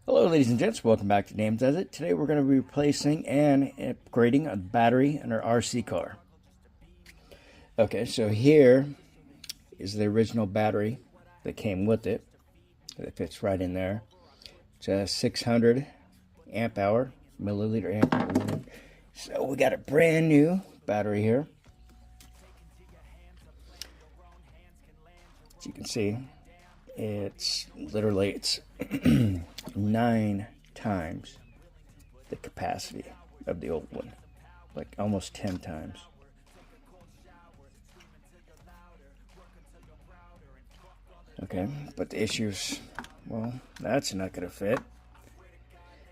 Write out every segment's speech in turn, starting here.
Hello ladies and gents, welcome back to Names As It. Today we're going to be replacing and upgrading a battery in our RC car. Okay, so here is the original battery that came with it. That fits right in there. It's a 600 amp hour, milliliter amp hour. So we got a brand new battery here. As you can see, it's 9 times the capacity of the old one, like almost 10 times. Okay, but the issues, well, that's not gonna fit.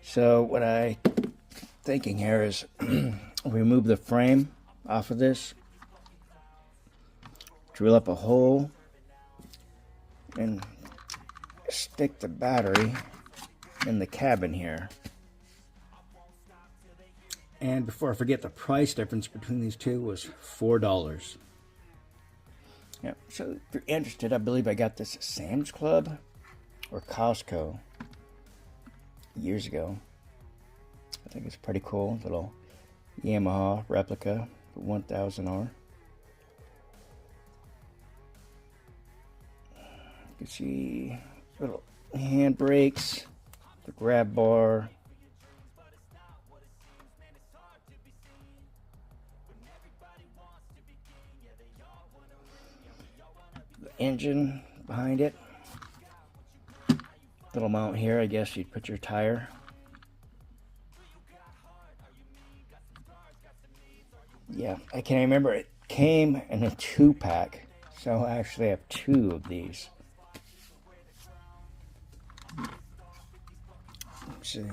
So what I'm thinking here is remove the frame off of this, drill up a hole, and stick the battery in the cabin here. And before I forget, the price difference between these two was $4. Yeah, so if you're interested, I believe I got this at Sam's Club or Costco years ago. I think it's pretty cool. Little Yamaha replica 1000R. You can see little hand brakes, the grab bar, the engine behind it, little mount here. I guess you'd put your tire. Yeah, I can't remember. It came in a 2-pack, so I actually have 2 of these. Let's see,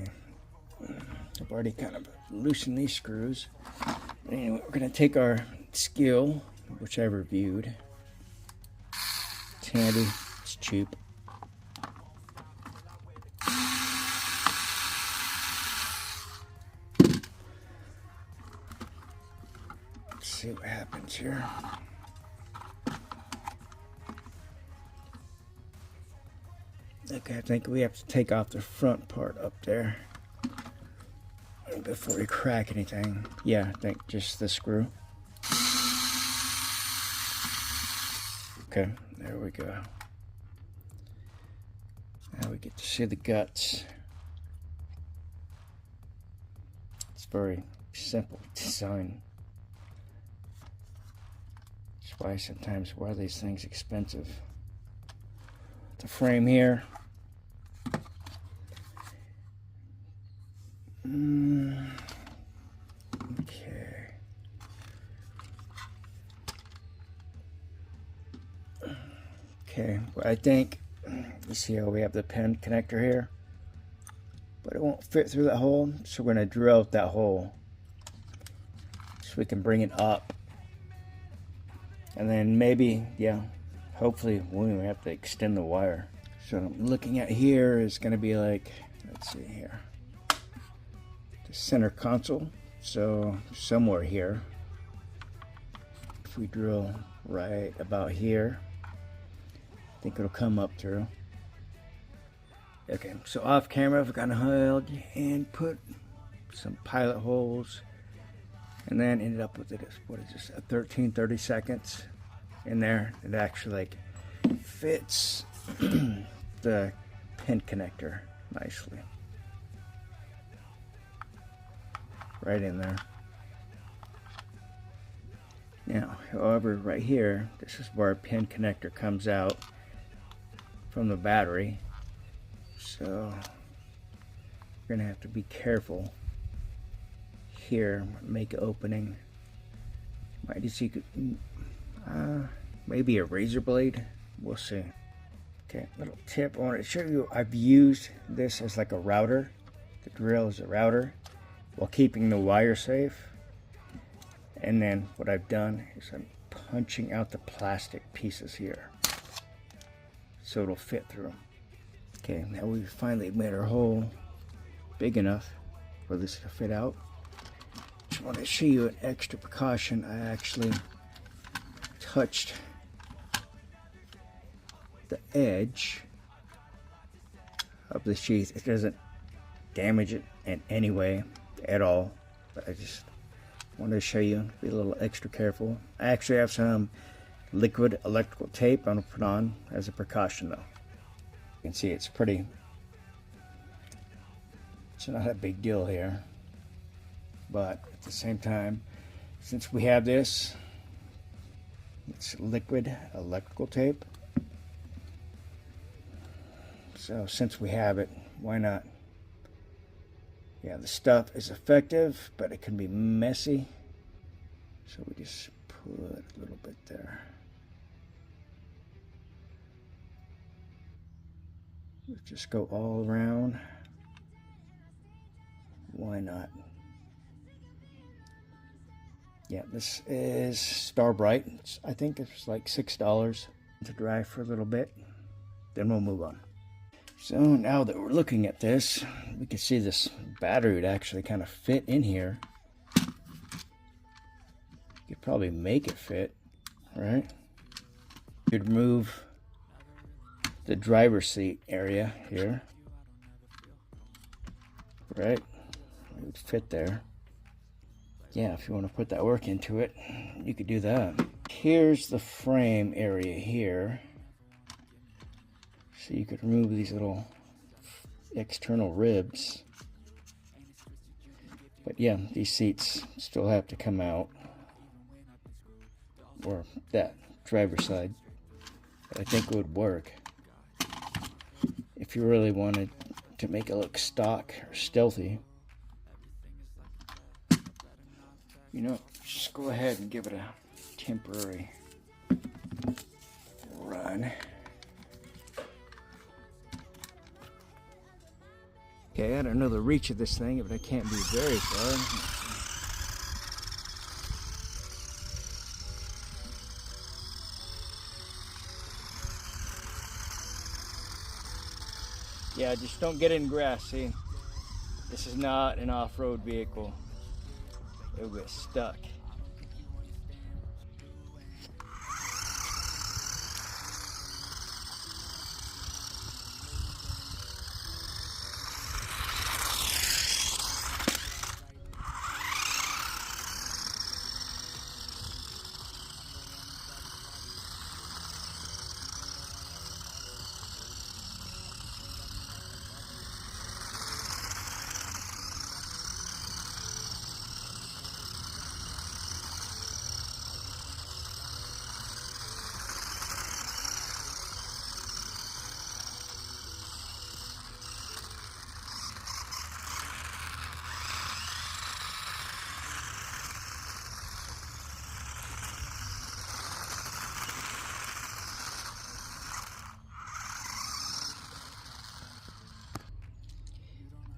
I've already kind of loosened these screws. Anyway, we're going to take our skill, which I reviewed. It's handy, it's cheap. Let's see what happens here. Okay, I think we have to take off the front part up there before we crack anything. Yeah, I think just the screw. Okay, there we go. Now we get to see the guts. It's very simple design. That's why sometimes why are these things expensive. The frame here. Okay. Okay, well, I think you see how we have the pin connector here, but it won't fit through that hole, so we're going to drill out that hole so we can bring it up, and then maybe, yeah, hopefully we won't have to extend the wire. So what I'm looking at here is going to be like, let's see here, the center console. So somewhere here, if we drill right about here, I think it'll come up through. Okay, so off camera I've gone ahead and put some pilot holes, and then ended up with it, what is this, a 13/32 in there. It actually like fits the pin connector nicely right in there. Now, however, right here, this is where our pin connector comes out from the battery, so we're gonna have to be careful here. Make an opening. Might just you could maybe a razor blade, we'll see. Okay, little tip, I want to show you, I've used this as like a router. The drill is a router while keeping the wire safe. And then what I've done is I'm punching out the plastic pieces here so it'll fit through. Okay, now we've finally made our hole big enough for this to fit out. Just want to show you an extra precaution. I actually touched the edge of the sheath. It doesn't damage it in any way at all, but I just wanted to show you, be a little extra careful. I actually have some liquid electrical tape I'm going to put on as a precaution though. You can see it's not a big deal here, but at the same time, since we have this, it's liquid electrical tape, so since we have it, why not? Yeah, the stuff is effective, but it can be messy, so we just put a little bit there. Let's just go all around. Why not? Yeah, this is Starbright. I think it's like $6 to dry for a little bit. Then we'll move on. So now that we're looking at this, we can see this battery would actually kind of fit in here. You could probably make it fit, right? You'd remove the driver's seat area here, right? It would fit there. Yeah, if you want to put that work into it, you could do that. Here's the frame area here. So you could remove these little external ribs. But yeah, these seats still have to come out. Or that driver's side. But I think it would work. If you really wanted to make it look stock or stealthy. You know, just go ahead and give it a temporary run. Okay, I don't know the reach of this thing, but I can't be very far. Yeah, just don't get in grass, see? This is not an off-road vehicle. It'll get stuck.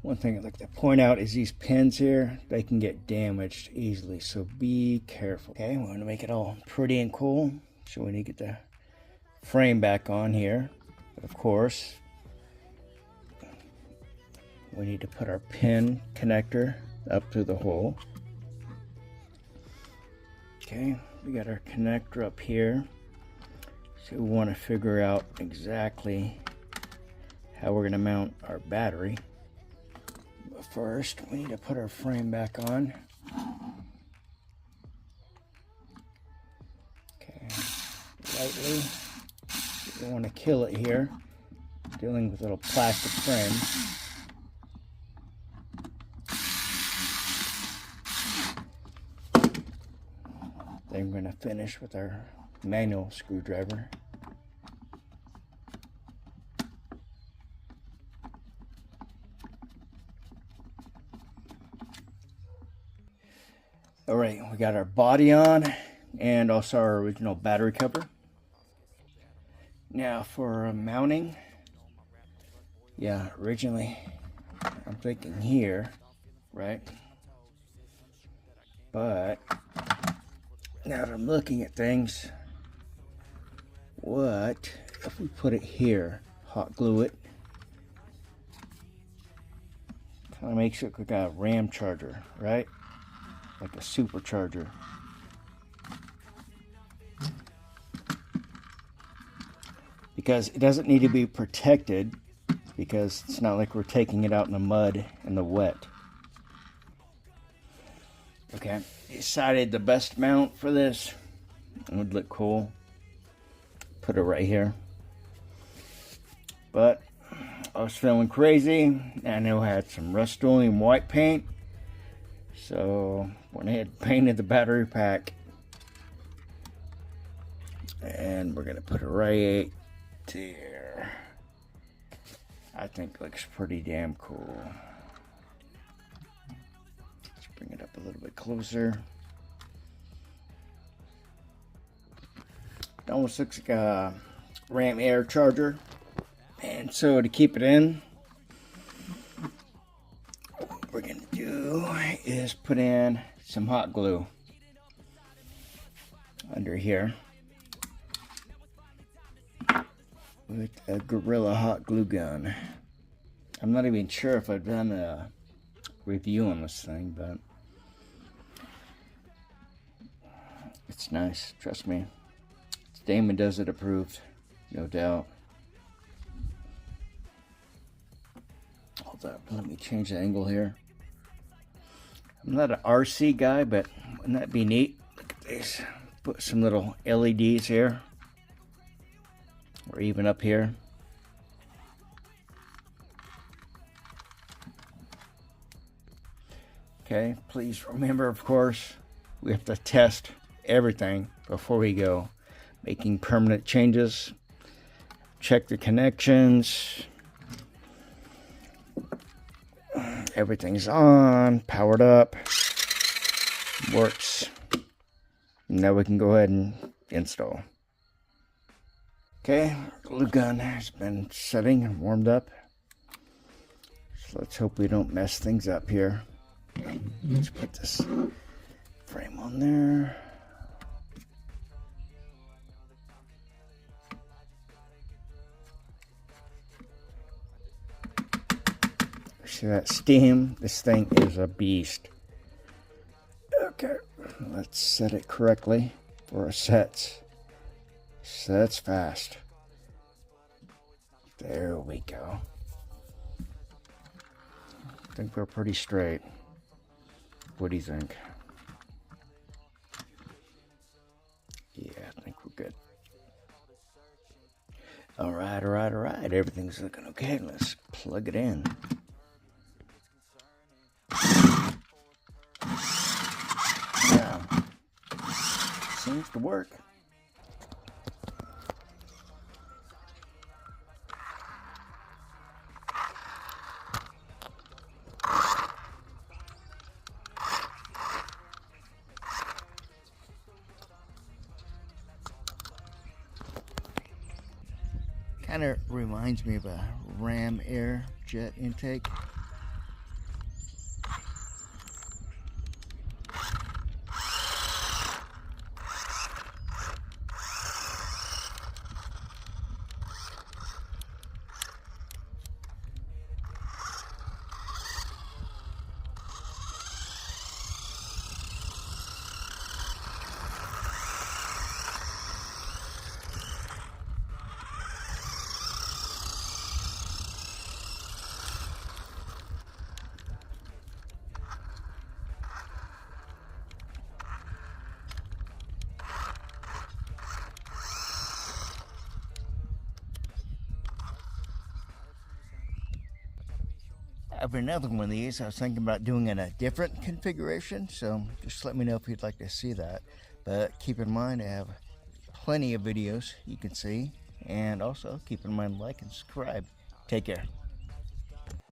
One thing I'd like to point out is these pins here, they can get damaged easily, so be careful. Okay, we want to make it all pretty and cool, so we need to get the frame back on here. But of course, we need to put our pin connector up through the hole. Okay, we got our connector up here, so we want to figure out exactly how we're going to mount our battery. First, we need to put our frame back on. Okay, lightly. We don't want to kill it here. Dealing with little plastic frames. Then we're going to finish with our manual screwdriver. Alright, we got our body on and also our original battery cover. Now for mounting, yeah, originally I'm thinking here, right? But now that I'm looking at things, what if we put it here, hot glue it? Kind of makes it look like a RAM charger, right? Like a supercharger. Because it doesn't need to be protected because it's not like we're taking it out in the mud and the wet. Okay, decided the best mount for this would look cool. Put it right here. But I was feeling crazy. I know I had some Rust-Oleum white paint, so went ahead and painted the battery pack. And we're gonna put it right there. I think it looks pretty damn cool. Let's bring it up a little bit closer. It almost looks like a RAM air charger. And so to keep it in, what we're gonna do is put in some hot glue under here with a Gorilla hot glue gun. I'm not even sure if I've done a review on this thing, but it's nice, trust me. Damon does it approved, no doubt. Hold up, let me change the angle here. I'm not an RC guy, but wouldn't that be neat? Look at this. Put some little LEDs here, or even up here. Okay, please remember, of course, we have to test everything before we go making permanent changes. Check the connections. Everything's on, powered up, works. Now we can go ahead and install. Okay, glue gun has been setting and warmed up. So let's hope we don't mess things up here. Let's put this frame on there. See that steam? This thing is a beast. Okay, let's set it correctly for our sets. Sets fast. There we go. I think we're pretty straight. What do you think? Yeah, I think we're good. All right. Everything's looking okay. Let's plug it in. Yeah, seems to work. Kind of reminds me of a Ram air jet intake. I have another one of these. I was thinking about doing in a different configuration, so just let me know if you'd like to see that. But keep in mind, I have plenty of videos you can see, and also keep in mind, like and subscribe. Take care.